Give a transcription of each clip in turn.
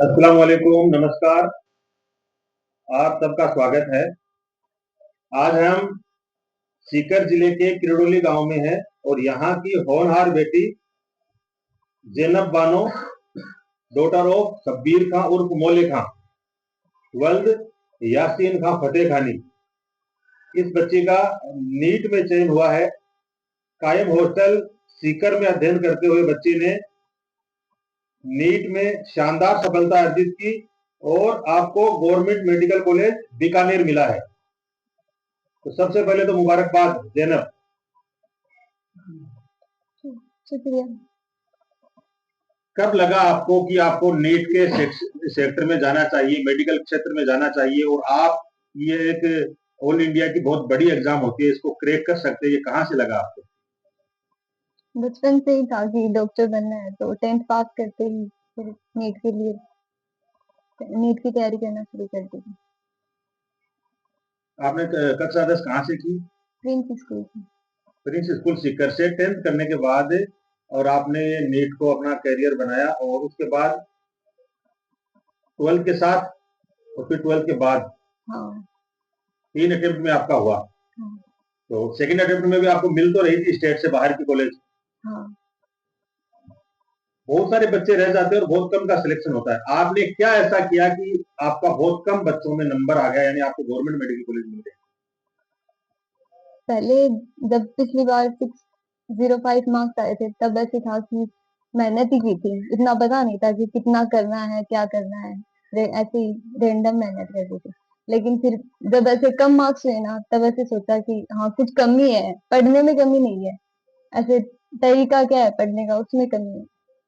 अस्सलाम वालेकुम, नमस्कार। आप सबका स्वागत है। आज हम सीकर जिले के किरडोली गांव में हैं और यहाँ की होनहार बेटी ज़ैनब बानो, डॉटर ऑफ शब्बीर खां उर्फ मोले खां, वल्द यासीन खां फतेह खानी, इस बच्ची का नीट में चयन हुआ है। कायम हॉस्टल सीकर में अध्ययन करते हुए बच्ची ने नीट में शानदार सफलता अर्जित की और आपको गवर्नमेंट मेडिकल कॉलेज बीकानेर मिला है। तो सबसे पहले तो मुबारकबाद ज़ैनब। शुक्रिया। कब लगा आपको कि आपको नीट के सेक्टर में जाना चाहिए, मेडिकल क्षेत्र में जाना चाहिए और आप ये एक ऑल इंडिया की बहुत बड़ी एग्जाम होती है, इसको क्रैक कर सकते हैं, ये कहाँ से लगा आपको? बचपन से ही था कि डॉक्टर बनना है, तो 10th पास करते ही फिर नीट के लिए नीट की तैयारी करना शुरू कर दी थी। आपने कक्षा 10 कहाँ से की? प्रिंस स्कूल से। प्रिंस स्कूल सीकर से 10th करने के बाद और आपने नीट को अपना कैरियर बनाया और उसके बाद 12th के साथ और फिर 12th के बाद हाँ 3 अटेम्प्ट में आपका हुआ। हाँ तो सेकंड अटेम्प्ट में भी आपको मिल तो रही थी स्टेट से बाहर की कॉलेज। हाँ। बहुत सारे बच्चे रह जाते हैं और बहुत कम का सिलेक्शन होता है। आपने क्या ऐसा किया कि आपका बहुत कम बच्चों में नंबर आ गया, यानी आपको गवर्नमेंट मेडिकल कॉलेज मिल गया? पहले जब पिछली बार 605 मार्क्स आए थे, तब ऐसे था कि मेहनत ही की थी, इतना पता नहीं था कि कितना करना है, क्या करना है। ऐसे ही रेंडम मेहनत करती थी। लेकिन फिर जब ऐसे कम मार्क्स हुए ना, तब ऐसे सोचा कि हाँ कुछ कमी है, पढ़ने में कमी नहीं है, ऐसे तरीका क्या है पढ़ने का, उसमें कमी है।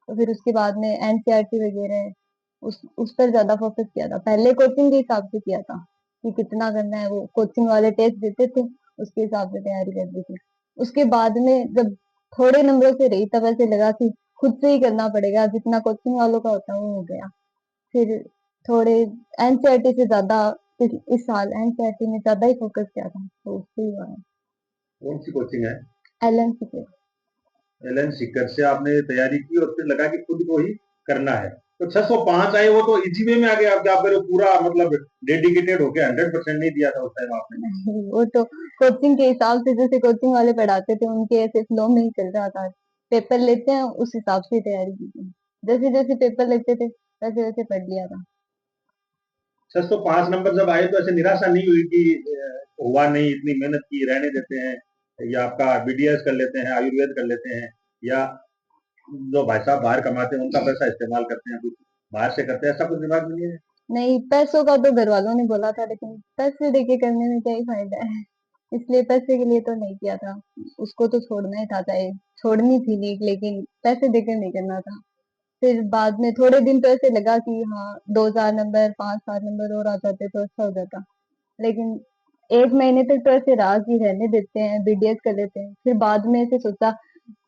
तो फिर उसके बाद में एनसीईआरटी वगैरह उस पर ज्यादा फोकस किया था। पहले कोचिंग के हिसाब से किया था कि कितना करना है, वो कोचिंग वाले टेस्ट देते थे, उसके हिसाब से तैयारी करती थी। उसके बाद में जब थोड़े नंबरों से रही, तब ऐसे लगा कि खुद से ही करना पड़ेगा, जितना कोचिंग वालों का होता है वो हो गया। फिर थोड़े एनसीईआरटी से ज्यादा इस साल एनसीईआरटी में ज्यादा ही फोकस किया था, तो उससे ही हुआ है। कौन सी कोचिंग है? एलएनसी के। एलन सीकर से आपने तैयारी की और फिर लगा कि खुद को ही करना है। तो 605 आए, वो तो इजी वे में आ गया। आप क्या करो, पूरा मतलब डेडिकेटेड होके 100% नहीं दिया था उस टाइम आपने? नहीं, वो तो कोचिंग के हिसाब से, जैसे कोचिंग वाले पढ़ाते थे उनके ऐसे फ्लो में ही चल रहा था। पेपर लेते हैं उस हिसाब से तैयारी की थी, जैसे जैसे पेपर लेते थे वैसे वैसे पढ़ लिया था। 605 नंबर जब आए तो ऐसे निराशा नहीं हुई कि हुआ नहीं, इतनी मेहनत की, रहने देते हैं, या आपका बीडीएस कर लेते हैं, आयुर्वेद कर लेते हैं, या जो भाई साहब बाहर कमाते हैं उनका पैसा इस्तेमाल करते हैं, कुछ बाहर से करते हैं, ऐसा कुछ दिमाग में नहीं है? नहीं, पैसों का तो घर वालों ने बोला था, लेकिन पैसे देके करने में क्या ही फायदा है, इसलिए पैसे के लिए तो नहीं किया था। उसको तो छोड़ना ही था, चाहे छोड़नी थी नीट, लेकिन पैसे देकर नहीं करना था। फिर बाद में थोड़े दिन तो ऐसे लगा कि हाँ 2,000 नंबर 5-7 नंबर और आ जाते तो अच्छा हो जाता। लेकिन 1 महीने तक तो ऐसे रहा कि रहने देते हैं, बीडीएस कर लेते हैं। फिर बाद में ऐसे सोचा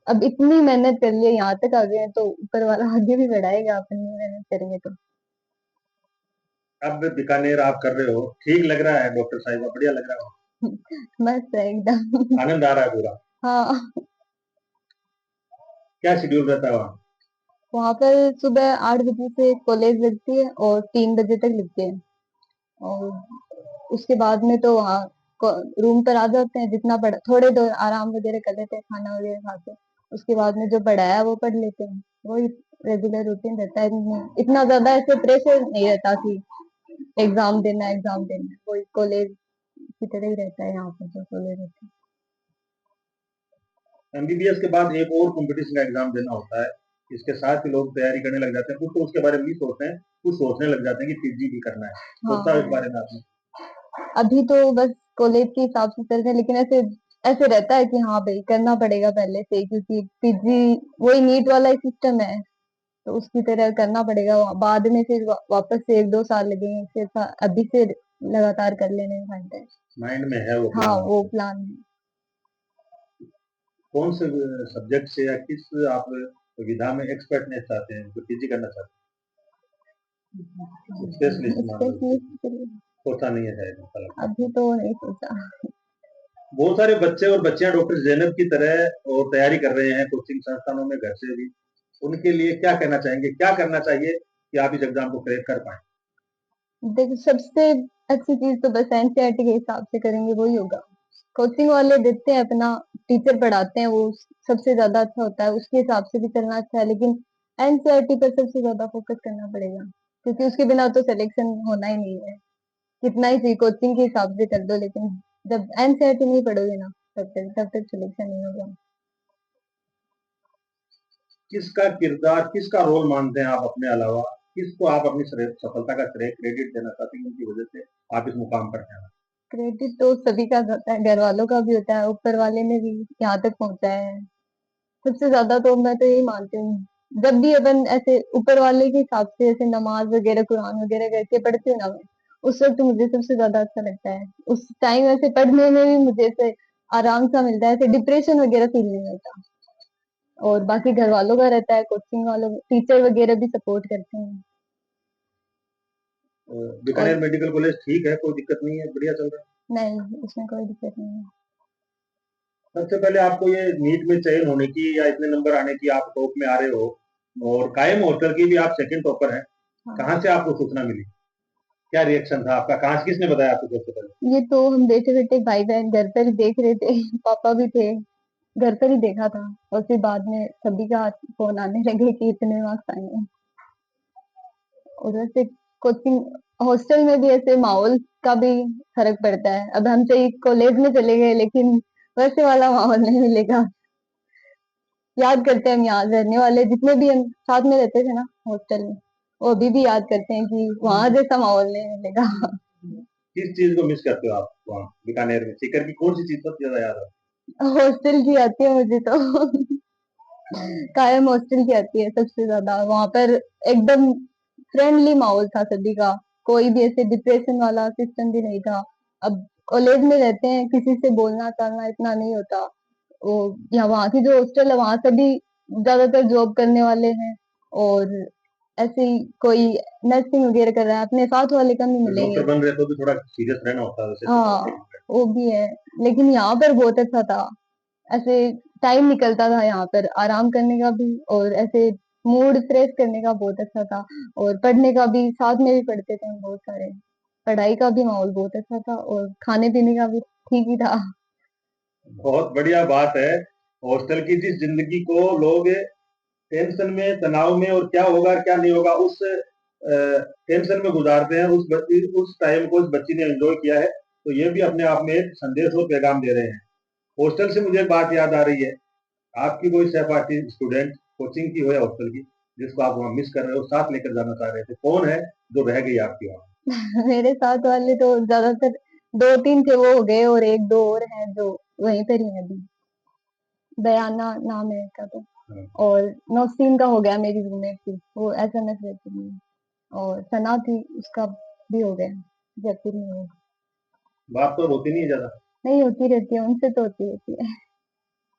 अब इतनी मेहनत कर लिए, यहाँ तक आ गए हैं, तो ऊपर वाला आगे भी बढ़ाएगा, अपनी मेहनत करेंगे तो। अब बीकानेर आप कर रहे हो, ठीक लग रहा है डॉक्टर साहिबा? बढ़िया लग रहा मस्त है एकदम। है, आनंद आ रहा है पूरा? हाँ, क्या शेड्यूल रहता है वहाँ? वहां पर सुबह 8 बजे से कॉलेज लगती है और 3 बजे तक लगती है। और उसके बाद में तो वहाँ रूम पर आ जाते हैं, जितना पढ़ा थोड़े देर आराम वगैरह कर लेते हैं, खाना वगैरह खा के। उसके बाद में जो पढ़ाया वो पढ़ लेते हैं। वही रेगुलर रूटीन रहता है, इतना ज्यादा ऐसे प्रेशर नहीं रहता कि एग्जाम देना है। वही कॉलेज की तरह ही रहता है यहाँ पर जो कॉलेज रहता है। एमबीबीएस के बाद एक और कंपटीशन का एग्जाम देना होता है, इसके साथ ही लोग तैयारी करने लग जाते हैं। कुछ तो उसके बारे में नहीं सोचते हैं, कुछ सोचने लग जाते हैं कि पीजी भी करना है। हाँ सोचा इस हाँ। बारे में आपने? अभी तो बस कॉलेज के हिसाब से चल रहे हैं, लेकिन ऐसे ऐसे रहता है कि हाँ भाई करना पड़ेगा पहले से ही, क्योंकि पीजी वही नीट वाला ही सिस्टम है, तो उसकी तरह करना पड़ेगा। बाद में फिर वापस से 1-2 साल लगेंगे, फिर अभी से लगातार कर लेने में फायदा है। माइंड में है वो हाँ प्लान वो आपके? प्लान है। कौन से सब्जेक्ट से या किस आप विधा में एक्सपर्टनेस चाहते हैं, जो पीजी करना चाहते हैं, स्पेशलिस्ट मान लो? स्पेशलिस्ट सोचा नहीं है शायद, ऐसा लगता है। अभी तो नहीं सोचा। बहुत सारे बच्चे और बच्चियां डॉक्टर जैनब की तरह और तैयारी कर रहे हैं कोचिंग संस्थानों में, घर से भी। उनके लिए क्या कहना चाहेंगे, क्या करना चाहिए कि आप इस एग्जाम को क्रैक कर पाए? देखो, सबसे अच्छी चीज तो बस एनसीईआरटी के हिसाब से करेंगे वही होगा। कोचिंग वाले देते हैं अपना, टीचर पढ़ाते हैं, वो सबसे ज्यादा अच्छा होता है, उसके हिसाब से भी करना अच्छा है, लेकिन एनसीईआरटी पर सबसे ज्यादा फोकस करना पड़ेगा, क्योंकि उसके बिना तो सिलेक्शन होना ही नहीं है। कितना ही कोचिंग के हिसाब से कर दो, लेकिन जब एनसीईआरटी नहीं पढ़ोगे ना, तब तक सिलेक्शन नहीं होगा। किसका किरदार, किसका रोल मानते हैं आप अपने अलावा? किसको आप अपनी सफलता का श्रेय, क्रेडिट देना चाहते हैं, उनकी वजह से आप इस मुकाम पर हैं? क्रेडिट तो सभी का होता है, घर वालों का भी होता है, ऊपर वाले ने भी यहाँ तक पहुंचाया है। सबसे ज्यादा तो मैं तो यही मानती हूँ, जब भी अपन ऐसे ऊपर वाले के हिसाब से ऐसे नमाज वगैरह कुरान वगैरह करके पढ़ती हूँ ना मैं, उस वक्त मुझे सबसे ज्यादा अच्छा लगता है। उस टाइम ऐसे पढ़ने में भी मुझे ऐसे आराम सा मिलता है, ऐसे डिप्रेशन वगैरह फील नहीं होता। और बाकी घर वालों का रहता है, कोचिंग वालों, टीचर वगैरह भी सपोर्ट करते हैं। और बीकानेर मेडिकल कॉलेज ठीक है, कोई दिक्कत नहीं है, बढ़िया चल रहा है? नहीं, उसमें कोई दिक्कत नहीं है। सबसे पहले आपको ये नीट में चयन होने की या इतने नंबर आने की, आप टॉप में आ रहे हो, और कायम हॉस्टल की भी आप सेकंड टॉपर हैं, हाँ, कहाँ से आपको सूचना मिली? क्या रिएक्शन था आपका? कहाँ से, किसने बताया आपको सबसे पहले? ये तो हम बैठे बैठे भाई बहन घर पर ही देख रहे थे पापा भी थे, घर पर ही देखा था। और फिर बाद में सभी का फोन आने लगे कि इतने मार्क्स आए हैं। और वैसे कोचिंग हॉस्टल में भी ऐसे माहौल का भी फर्क पड़ता है। अब हम चाहे कॉलेज में चले गए, लेकिन वैसे वाला माहौल नहीं मिलेगा। याद करते हैं हम यहाँ रहने वाले जितने भी हम साथ में रहते थे ना हॉस्टल में, वो अभी भी याद करते हैं कि वहां जैसा माहौल नहीं मिलेगा। किस चीज को मिस करते हो आप वहाँ बीकानेर में? सीकर की कौन सी चीज सबसे ज्यादा याद है? हॉस्टल की आती है मुझे तो कायम हॉस्टल की आती है सबसे ज्यादा। वहां पर एकदम फ्रेंडली माहौल था सभी का, कोई भी ऐसे डिप्रेशन वाला सिस्टम भी नहीं था। अब कॉलेज में रहते हैं, किसी से बोलना चालना इतना नहीं होता। वो यहाँ वहाँ की जो हॉस्टल है, वहां सभी ज्यादातर जॉब करने वाले हैं, और ऐसे ही कोई नर्सिंग वगैरह कर रहा है, अपने साथ वाले कम ही डॉक्टर मिलेंगे। बन रहे तो भी थोड़ा सीरियस रहना होता है वैसे हाँ, तो। वो भी है, लेकिन यहाँ पर बहुत अच्छा था। ऐसे टाइम निकलता था यहाँ पर आराम करने का भी, और ऐसे मूड फ्रेश करने का बहुत अच्छा था। और पढ़ने का भी साथ में भी पढ़ते थे हम बहुत सारे। पढ़ाई का भी माहौल बहुत अच्छा था, और खाने पीने का भी ठीक ही था। बहुत बढ़िया बात है। हॉस्टल की जिस जिंदगी को लोग टेंशन में, तनाव में, और क्या होगा क्या नहीं होगा उस टेंशन में गुजारते हैं, उस टाइम को उस बच्ची ने एंजॉय किया है, तो ये भी अपने आप में एक संदेश और पैगाम दे रहे हैं। हॉस्टल से मुझे एक बात याद आ रही है, आपकी कोई सहपाठी स्टूडेंट, कोचिंग की हो या हॉस्टल की, जिसको आप वहाँ मिस कर रहे हो, साथ लेकर जाना चाह रहे थे, कौन है जो रह गई आपकी वहाँ? मेरे साथ वाले तो ज्यादातर दो तीन थे, वो हो गए, और एक दो और हैं जो वहीं पर ही है अभी। बयाना नाम है उसका तो। हाँ। और नौसीन का हो गया, मेरी रूममेट थी, वो एसएमएस रहती है। और सना थी, उसका भी हो गया, जयपुर में हो। बात तो होती नहीं है ज्यादा? नहीं, होती रहती है, उनसे तो होती रहती है।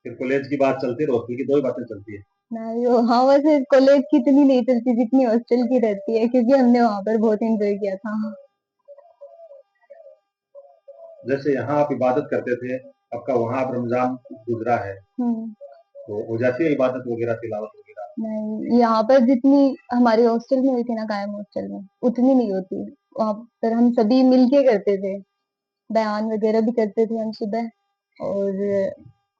फिर कॉलेज की बात चलती है, हॉस्टल की दो ही बातें चलती है? नहीं, वो हाँ, वैसे कॉलेज की इतनी नहीं चलती जितनी हॉस्टल की रहती है, क्योंकि हमने वहां पर बहुत एंजॉय किया था। जैसे यहाँ आप इबादत करते थे, आपका वहाँ अब रमजान गुजरा है, हम्म। तो हो जाती है इबादत वगैरह, तिलावत वगैरह? नहीं, यहाँ पर जितनी हमारे हॉस्टल में हुई थी ना, कायम हॉस्टल में, उतनी नहीं होती। वहां पर हम सभी मिलके करते थे, बयान वगैरह भी करते थे हम सुबह। और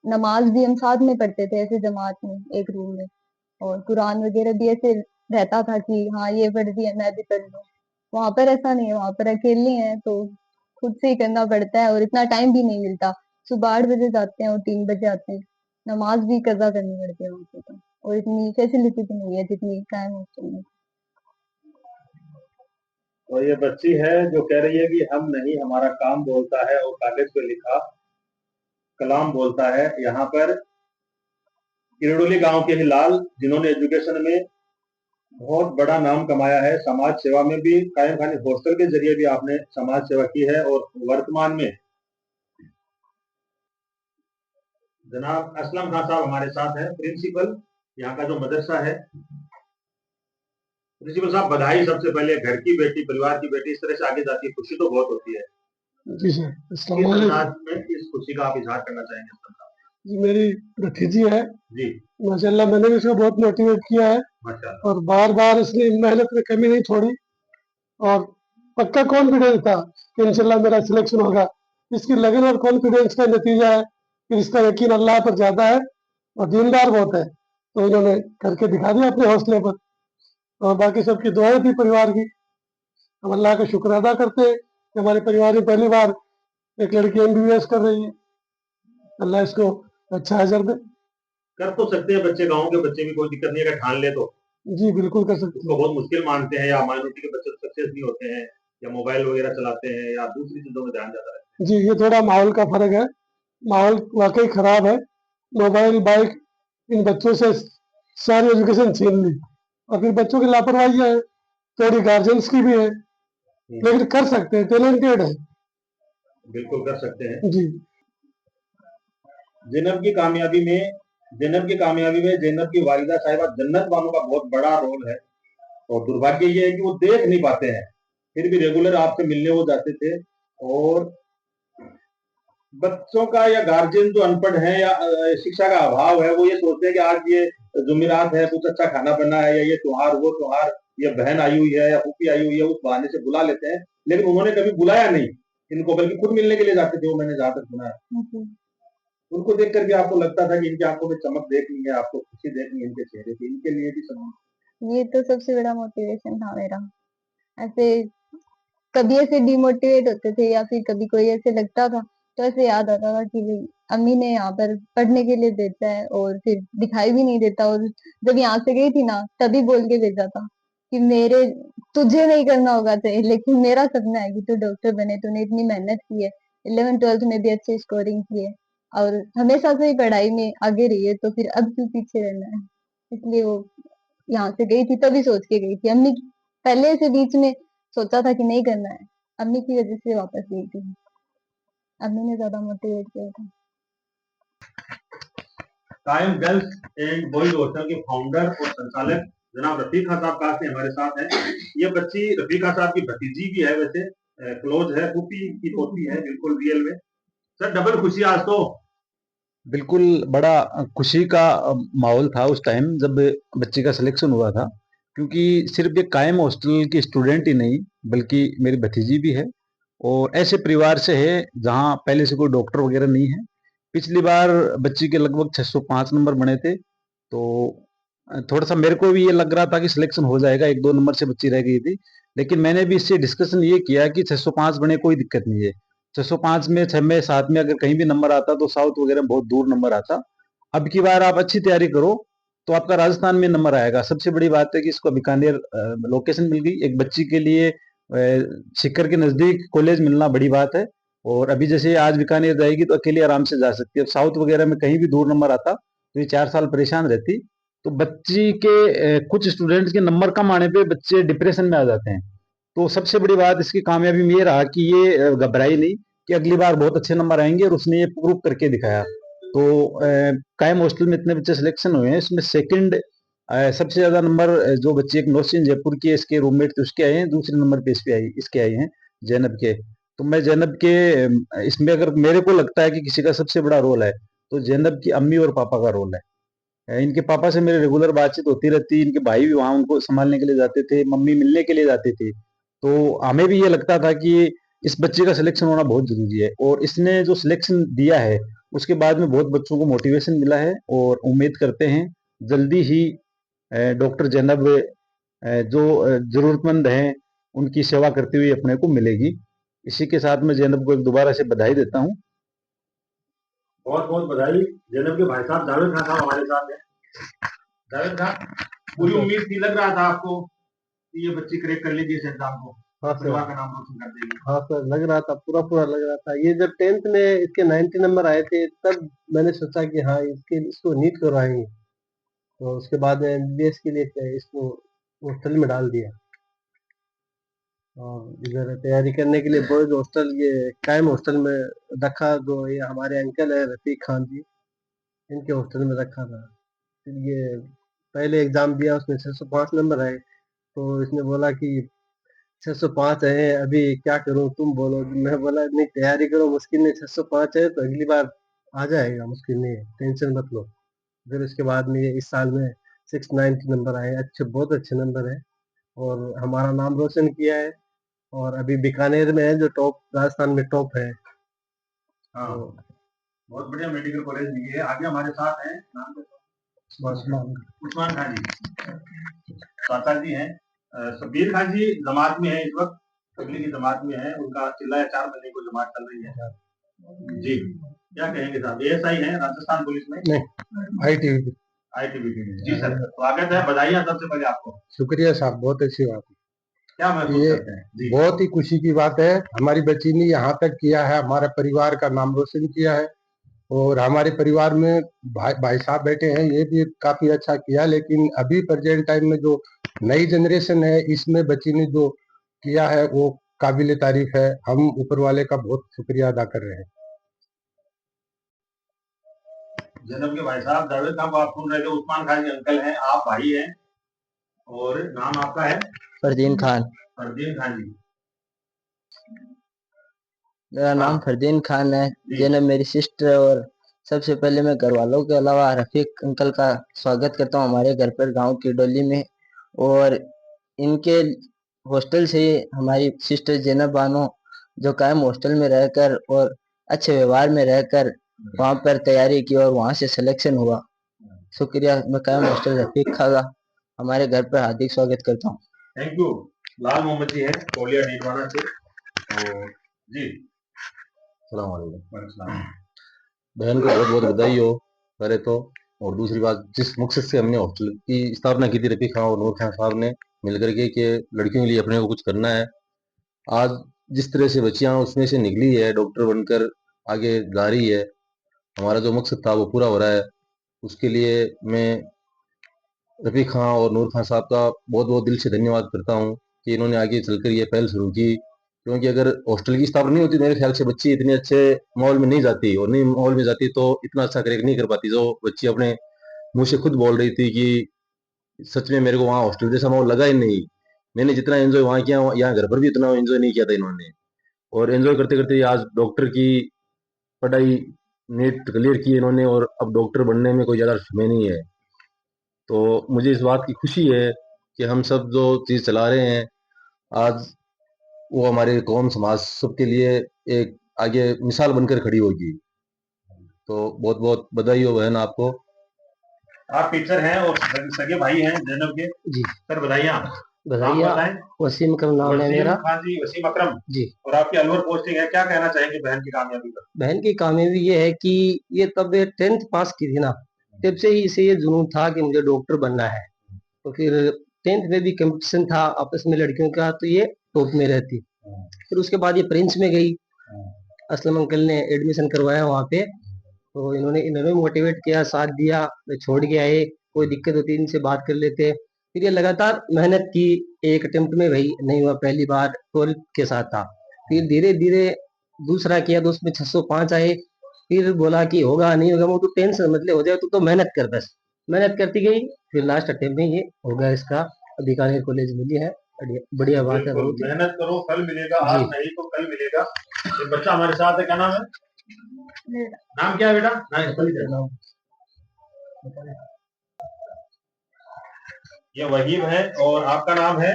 नमाज भी हम साथ में पढ़ते थे, ऐसे जमात में एक रूम में। और कुरान वगैरह भी ऐसे रहता था कि हाँ ये पढ़ दिया मैं भी पढ़ लूँ। वहां पर ऐसा नहीं है, वहां पर अकेले हैं तो खुद से ही करना पड़ता है, और इतना टाइम भी नहीं मिलता। सुबह 8 बजे जाते हैं और 3 बजे आते हैं। नमाज भी कजा करनी पड़ती है वहां पे तो। और इतनी फैसिलिटी भी नहीं है जितनी कायम हॉस्टल में। और ये बच्ची है जो कह रही है कि हम नहीं, हमारा काम बोलता है और कागज पे लिखा कलाम बोलता है। यहाँ पर किरडोली गांव के हिलाल, जिन्होंने एजुकेशन में बहुत बड़ा नाम कमाया है, समाज सेवा में भी, कायम खानी हॉस्टल के जरिए भी आपने समाज सेवा की है, और वर्तमान में जनाब असलम खान साहब हमारे साथ हैं, प्रिंसिपल यहाँ का जो मदरसा है। प्रिंसिपल साहब, बधाई सबसे पहले। घर की बेटी, परिवार की बेटी इस तरह से आगे जाती है, खुशी तो बहुत होती है। जी सर, किस अंदाज में इस खुशी का आप इजहार करना चाहेंगे? जी मेरी भतीजी है जी। माशाल्लाह। मैंने भी उसको बहुत मोटिवेट किया है माशाल्लाह। और बार बार उसने मेहनत में कमी नहीं छोड़ी और पक्का कॉन्फिडेंस था कि इंशाल्लाह मेरा सिलेक्शन होगा। इसकी लगन और कॉन्फिडेंस का नतीजा है कि इसका यकीन अल्लाह पर ज्यादा है और दीनदार बहुत है, तो इन्होंने करके दिखा दिया अपने हौसले पर। और बाकी सबकी दुआएं थी परिवार की। हम अल्लाह का शुक्र अदा करते हैं कि हमारे परिवार में पहली बार एक लड़की एमबीबीएस कर रही है। अल्लाह इसको अच्छा अजर दे। कर तो सकते हैं बच्चे, गांव के बच्चे भी, कोई दिक्कत नहीं है अगर ठान ले तो। जी बिल्कुल कर सकते उसको हैं। बहुत मुश्किल मानते हैं, या माइनॉरिटी के बच्चे सक्सेस नहीं होते हैं, या मोबाइल वगैरह चलाते हैं, या दूसरी चीजों में ध्यान ज्यादा रहता जी ये थोड़ा माहौल का फर्क है। माहौल वाकई खराब है। मोबाइल बाइक इन बच्चों से सारी एजुकेशन छीन ली और फिर बच्चों की लापरवाही है, थोड़ी गार्जियंस की भी है, है। लेकिन कर सकते हैं, टैलेंटेड है। बिल्कुल कर सकते हैं। जी जैनब की कामयाबी में जैनब की वालिदा साहिबा जन्नत बानो का बहुत बड़ा रोल है। और दुर्भाग्य ये है कि वो देख नहीं पाते हैं, फिर भी रेगुलर आपसे मिलने वो जाते थे। और बच्चों का या गार्जियन जो अनपढ़ है या शिक्षा का अभाव है, वो ये सोचते हैं कि आज ये जुमेरात है, कुछ अच्छा खाना बना है, या ये त्योहार वो त्योहार, ये बहन आई हुई है या फूफी आई हुई है, उस बहाने से बुला लेते हैं। लेकिन उन्होंने कभी बुलाया नहीं इनको, बल्कि खुद मिलने के लिए जाते थे, वो मैंने जहां तक सुना है। जी। उनको देख करके आपको लगता था कि इनकी आंखों में चमक देखनी है, आपको खुशी देखनी है इनके चेहरे पे, इनके लिए भी सब। ये तो सबसे बड़ा मोटिवेशन था मेरा। ऐसे कभी ऐसे डिमोटिवेट होते थे या फिर कभी कोई ऐसे लगता था, तो ऐसे याद आता था कि भाई अम्मी ने यहाँ पर पढ़ने के लिए भेजा है और फिर दिखाई भी नहीं देता। और जब यहाँ से गई थी ना, तभी बोल के भेजा था कि मेरे तुझे नहीं करना होगा चाहिए, लेकिन मेरा सपना है कि तू डॉक्टर बने, तूने इतनी मेहनत की है, 11th 12th में भी अच्छी स्कोरिंग की है और हमेशा से ही पढ़ाई में आगे रही है, तो फिर अब क्यों पीछे रहना है। इसलिए वो यहाँ से गई थी, तभी सोच के गई थी। अम्मी पहले से बीच में सोचा था कि नहीं करना है, अम्मी की वजह से वापस गई थी। अम्मी ने ज्यादा मोटिवेट किया था। कायम गर्ल्स एंड बॉयज हॉस्टल के फाउंडर और संचालक जनाब रफीक खान साहब काश हमारे साथ हैं। ये बच्ची रफीक खान साहब की भतीजी भी है, वैसे क्लोज है, फूफी की पोती है, बिल्कुल रियल में। सर डबल खुशी आज तो। बिल्कुल बड़ा खुशी का माहौल था उस टाइम जब बच्चे का सिलेक्शन हुआ था, क्योंकि सिर्फ एक कायम हॉस्टल की स्टूडेंट ही नहीं बल्कि मेरी भतीजी भी है और ऐसे परिवार से है जहां पहले से कोई डॉक्टर वगैरह नहीं है। पिछली बार बच्ची के लगभग 605 नंबर बने थे, तो थोड़ा सा मेरे को भी ये लग रहा था कि सिलेक्शन हो जाएगा, 1-2 नंबर से बच्ची रह गई थी। लेकिन मैंने भी इससे डिस्कशन ये किया कि 605 बने कोई दिक्कत नहीं है, 605 में 6 में 7 में अगर कहीं भी नंबर आता तो साउथ वगैरह में बहुत दूर नंबर आता। अब की बार आप अच्छी तैयारी करो तो आपका राजस्थान में नंबर आएगा। सबसे बड़ी बात है कि इसको बीकानेर लोकेशन मिल गई, एक बच्ची के लिए सीकर के नजदीक कॉलेज मिलना बड़ी बात है। और अभी जैसे आज बीकानेर जाएगी तो अकेले आराम से जा सकती है। अब साउथ वगैरह में कहीं भी दूर नंबर आता तो ये 4 साल परेशान रहती। तो बच्ची के कुछ स्टूडेंट्स के नंबर कम आने पे बच्चे डिप्रेशन में आ जाते हैं। तो सबसे बड़ी बात इसकी कामयाबी में ये रहा कि ये घबराई नहीं, कि अगली बार बहुत अच्छे नंबर आएंगे, और उसने ये प्रूव करके दिखाया। तो कायम हॉस्टल में इतने बच्चे सिलेक्शन हुए हैं, इसमें सेकंड सबसे ज्यादा नंबर जो बच्चे, एक नौशीन जयपुर की इसके रूममेट थे उसके आए हैं, दूसरे नंबर पे इसके आए हैं जैनब के। तो मैं जैनब के इसमें अगर मेरे को लगता है कि किसी का सबसे बड़ा रोल है तो जैनब की अम्मी और पापा का रोल है। इनके पापा से मेरे रेगुलर बातचीत होती रहती, इनके भाई भी वहां उनको संभालने के लिए जाते थे, मम्मी मिलने के लिए जाती थी। तो हमें भी ये लगता था कि इस बच्चे का सिलेक्शन होना बहुत जरूरी है, और इसने जो सिलेक्शन दिया है उसके बाद में बहुत बच्चों को मोटिवेशन मिला है, और उम्मीद करते हैं जल्दी ही डॉक्टर जैनब जो जरूरतमंद हैं उनकी सेवा करते हुए अपने को मिलेगी। इसी के साथ मैं जैनब को एक दोबारा से बधाई देता हूँ। बहुत बहुत बधाई। जैनब के भाई साहब जावेद खान साहब हमारे साथ हैं। जावेद खान, पूरी उम्मीद थी, लग रहा था आपको कि ये बच्ची क्रैक कर लेगी इस एग्जाम को, हाँ सर। परिवार का नाम रोशन कर देगी? हाँ सर, लग रहा था, पूरा पूरा लग रहा था। ये जब 10th में इसके 90 नंबर आए थे तब मैंने सोचा कि हाँ इसको नीट करवाएंगे। तो उसके बाद में एमबीबीएस के लिए इसको हॉस्टल में डाल दिया और इधर तैयारी करने के लिए बॉयज हॉस्टल, ये कायम हॉस्टल में रखा। जो ये हमारे अंकल है रफीक खान जी, इनके हॉस्टल में रखा था। फिर ये पहले एग्जाम दिया, उसमें 605 नंबर आए। तो इसने बोला कि 605 है, अभी क्या करूं, तुम बोलो। मैं बोला नहीं, तैयारी करो, मुश्किल नहीं, 605 है तो अगली बार आ जाएगा, मुश्किल नहीं है, टेंशन मत लो। फिर उसके बाद में ये इस साल में 690 नंबर आए, अच्छे, बहुत अच्छे नंबर है और हमारा नाम रोशन किया है। और अभी बीकानेर में है जो टॉप, राजस्थान में टॉप है। हाँ, तो बहुत बढ़िया मेडिकल कॉलेज भी है। आगे हमारे साथ हैं, नाम उस्मान खान जी, चाचा जी हैं। शब्बीर खान जी जमात में है, इस वक्त तबलीगी जमात में है। उनका चिल्लाया 4 महीने को जमात चल रही है जी। क्या कहेंगे साहब? एएसआई हैं राजस्थान पुलिस में? नहीं, आईटीबी। आईटीबीपी में जी सर, स्वागत है, बधाइयां सबसे पहले आपको। शुक्रिया साहब, बहुत अच्छी बात है। क्या महसूस ये करते हैं जी? बहुत ही खुशी की बात है, हमारी बच्ची ने यहाँ तक किया है, हमारे परिवार का नाम रोशन किया है। और हमारे परिवार में भाई साहब बैठे हैं, ये भी काफी अच्छा किया। लेकिन अभी प्रेजेंट टाइम में जो नई जनरेशन है, इसमें बच्ची ने जो किया है वो काबिल तारीफ है। हम ऊपर वाले का बहुत शुक्रिया अदा कर रहे हैं। जैनब के भाई साहब, जावेद साहब को आप सुन रहे थे, उस्मान खान जी अंकल हैं, आप भाई हैं, और नाम आपका है? फरदीन खान। फरदीन खान जी। मेरा नाम हाँ फरदीन खान है। जी। जैनब मेरी सिस्टर है। और सबसे पहले मैं घर वालों के अलावा रफीक अंकल का स्वागत करता हूँ हमारे घर पर गांव की डोली में। और इनके हॉस्टल से हमारी सिस्टर जैनब बानो जो कायम हॉस्टल में रहकर और अच्छे व्यवहार में रहकर वहाँ पर तैयारी की और वहाँ से सिलेक्शन हुआ। शुक्रिया। मैं कायम हॉस्टल रफीक खागा हमारे घर पर हार्दिक स्वागत करता हूँ। Thank you. लाल मोहम्मद जी हैं कोलिया डीडवाना से। और जी सलाम वालेकुम। वालेकुम। बहन को बहुत बहुत बधाई हो पहले तो। और दूसरी बात, जिस मकसद से हमने हॉस्टल की स्थापना की थी रफीक खान और नूर खान साहब ने मिलकर के कि लड़कियों के लिए अपने को कुछ करना है, आज जिस तरह से बच्चियां उसमें से निकली है, डॉक्टर बनकर आगे जा रही है, हमारा जो मकसद था वो पूरा हो रहा है। उसके लिए मैं रफीक खान और नूर खान साहब का बहुत बहुत दिल से धन्यवाद करता हूँ कि इन्होंने आगे चलकर ये पहल शुरू की। क्योंकि अगर हॉस्टल की स्थापना नहीं होती, मेरे ख्याल से बच्ची इतने अच्छे माहौल में नहीं जाती, और नहीं माहौल में जाती तो इतना अच्छा क्रैक नहीं कर पाती। जो बच्ची अपने मुंह से खुद बोल रही थी कि सच में मेरे को वहाँ हॉस्टल जैसा माहौल लगा ही नहीं, मैंने जितना एंजॉय वहाँ किया यहाँ घर पर भी उतना एंजॉय नहीं किया था इन्होंने। और एंजॉय करते करते आज डॉक्टर की पढ़ाई नीट क्लियर की इन्होंने, और अब डॉक्टर बनने में कोई ज़्यादा समय नहीं है। तो मुझे इस बात की खुशी है कि हम सब जो चीज़ चला रहे हैं आज वो हमारे कौम समाज सबके लिए एक आगे मिसाल बनकर खड़ी होगी। तो बहुत बहुत बधाई हो बहन आपको। आप टीचर हैं और सगे भाई हैं जैनब के जी, सर, बधाइयाँ। नाम बधाइया। बताएं? वसीम का नाम है वसीम मेरा। खान जी, वसीम अकरम जी। और आपकी अलवर पोस्टिंग है। क्या कहना चाहेंगे बहन की कामयाबी पर? बहन की कामयाबी ये है कि ये तब 10th पास की थी ना, तब से ही इसे ये जुनून था कि मुझे डॉक्टर बनना है। तो फिर 10th में भी कंपटीशन था आपस में लड़कियों का, तो ये टॉप में रहती। फिर उसके बाद ये प्रिंस में गई, असलम अंकल ने एडमिशन करवाया वहाँ पे। तो इन्होंने इन्होंने मोटिवेट किया, साथ दिया, वे छोड़ के आए, कोई दिक्कत होती इनसे बात कर लेते। फिर ये लगातार मेहनत की, एक अटेम्प्ट में भाई नहीं हुआ, पहली बार 12 के साथ था। फिर धीरे धीरे दूसरा किया तो उसमें 605 आए। फिर बोला कि होगा नहीं होगा, वो तो टेंशन मतलब हो जाए तो मेहनत कर, बस मेहनत करती गई। फिर लास्ट अटेम्प्ट में ये हो गया इसका, बीकानेर कॉलेज मिली है। बढ़िया बढ़िया बात है, बिल्कुल, बहुत ही। मेहनत करो फल मिलेगा, आज जी। नहीं तो कल मिलेगा। एक बच्चा हमारे साथ है, क्या नाम है? नाम क्या है बेटा? नाम ये वहीब है और आपका नाम है?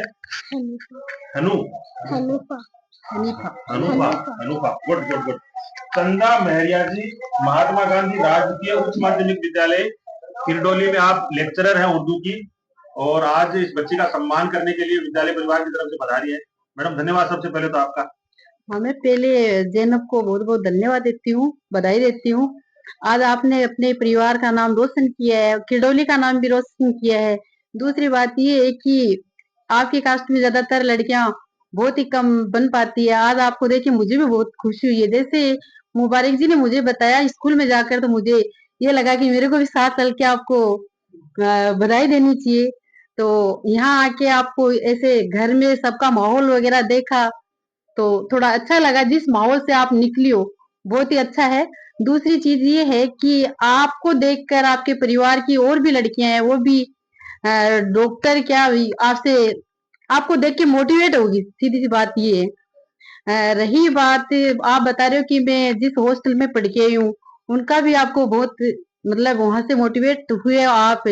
हनु Hanifa. Hanufa Hanufa. Good good good. Chanda Mehriya जी, महात्मा गांधी राजकीय उच्च माध्यमिक विद्यालय किरडोली में आप लेक्चरर हैं उर्दू की, और आज इस बच्ची का सम्मान करने के लिए विद्यालय परिवार की तरफ से बधाई है। मैडम धन्यवाद सबसे पहले तो आपका। हाँ, मैं पहले जैनब को बहुत बहुत धन्यवाद देती हूँ, बधाई देती हूँ। आज आपने अपने परिवार का नाम रोशन किया है, किरडोली का नाम भी रोशन किया है। दूसरी बात ये है कि आपकी कास्ट में ज्यादातर लड़कियां बहुत ही कम बन पाती है। आज आपको देख के मुझे भी बहुत खुशी हुई है। जैसे मुबारक जी ने मुझे बताया स्कूल में जाकर, तो मुझे ये लगा कि मेरे को भी साथ चल के आपको बधाई देनी चाहिए। तो यहाँ आके आपको ऐसे घर में सबका माहौल वगैरह देखा तो थोड़ा अच्छा लगा। जिस माहौल से आप निकली हो बहुत ही अच्छा है। दूसरी चीज ये है कि आपको देखकर आपके परिवार की और भी लड़कियां हैं, वो भी डॉक्टर क्या आपसे आपको देख के मोटिवेट होगी, सीधी सी बात ये है। रही बात आप बता रहे हो कि मैं जिस हॉस्टल में पढ़ के आई हूँ उनका भी आपको बहुत मतलब वहां से मोटिवेट हुए आप।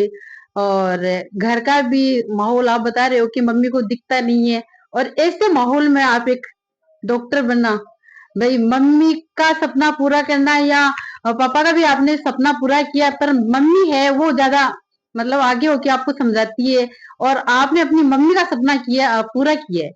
और घर का भी माहौल आप बता रहे हो कि मम्मी को दिखता नहीं है, और ऐसे माहौल में आप एक डॉक्टर बनना, भाई मम्मी का सपना पूरा करना या पापा का भी आपने सपना पूरा किया, पर मम्मी है वो ज्यादा मतलब आगे होके आपको समझाती है, और आपने अपनी मम्मी का सपना किया, पूरा किया है।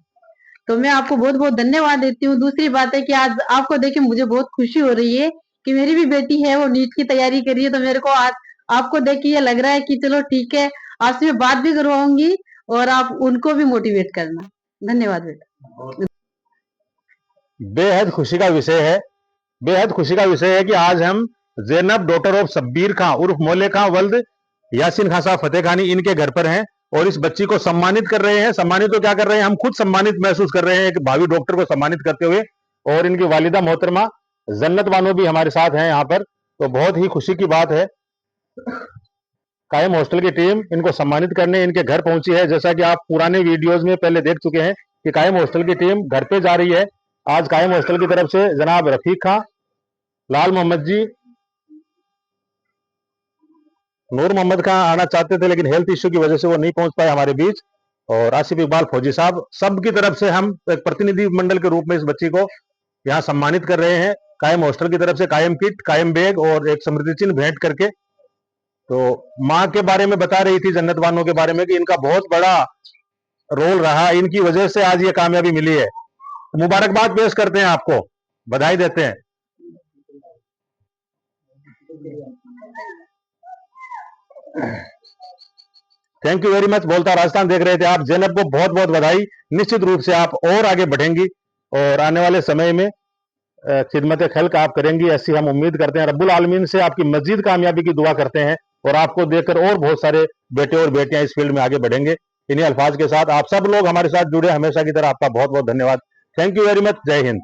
तो मैं आपको बहुत बहुत धन्यवाद देती हूँ। दूसरी बात है कि आज आपको देख के मुझे बहुत खुशी हो रही है कि मेरी भी बेटी है, वो नीट की तैयारी कर रही है। तो मेरे को आज आपको देख के ये लग रहा है कि चलो ठीक है, आपसे मैं बात भी करवाऊंगी और आप उनको भी मोटिवेट करना। धन्यवाद बेटा। बेहद खुशी का विषय है, बेहद खुशी का विषय है कि आज हम जैनब डॉटर ऑफ शब्बीर खां उर्फ मोले खां वल्द यासीन खां साहब फतेह खानी इनके घर पर हैं और इस बच्ची को सम्मानित कर रहे हैं। सम्मानित तो क्या कर रहे हैं, हम खुद सम्मानित महसूस कर रहे हैं एक भावी डॉक्टर को सम्मानित करते हुए। और इनकी वालिदा मोहतरमा जन्नत बानो भी हमारे साथ हैं यहाँ पर, तो बहुत ही खुशी की बात है। कायम हॉस्टल की टीम इनको सम्मानित करने इनके घर पहुंची है। जैसा कि आप पुराने वीडियोज में पहले देख चुके हैं कि कायम हॉस्टल की टीम घर पे जा रही है। आज कायम हॉस्टल की तरफ से जनाब रफीक खां, लाल मोहम्मद जी, नूर मोहम्मद खां आना चाहते थे लेकिन हेल्थ इश्यू की वजह से वो नहीं पहुंच पाए हमारे बीच, और आसिफ इकबाल फौजी साहब, सब की तरफ से हम एक प्रतिनिधि मंडल के रूप में इस बच्ची को यहाँ सम्मानित कर रहे हैं। कायम हॉस्टल की तरफ से कायम किट, कायम बैग और एक स्मृति चिन्ह भेंट करके। तो माँ के बारे में बता रही थी जन्नत बानो के बारे में कि इनका बहुत बड़ा रोल रहा, इनकी वजह से आज ये कामयाबी मिली है। तो मुबारकबाद पेश करते हैं आपको, बधाई देते हैं। Thank you very much. बोलता राजस्थान देख रहे थे आप, जैनब को बहुत बहुत बधाई। निश्चित रूप से आप और आगे बढ़ेंगी और आने वाले समय में खिदमत खल्क आप करेंगी, ऐसी हम उम्मीद करते हैं। रब्बुल आलमीन से आपकी मजीद कामयाबी की दुआ करते हैं और आपको देखकर और बहुत सारे बेटे और बेटियां इस फील्ड में आगे बढ़ेंगे। इन्हीं अल्फाज के साथ आप सब लोग हमारे साथ जुड़े हमेशा की तरह आपका बहुत बहुत धन्यवाद। Thank you very much. जय हिंद।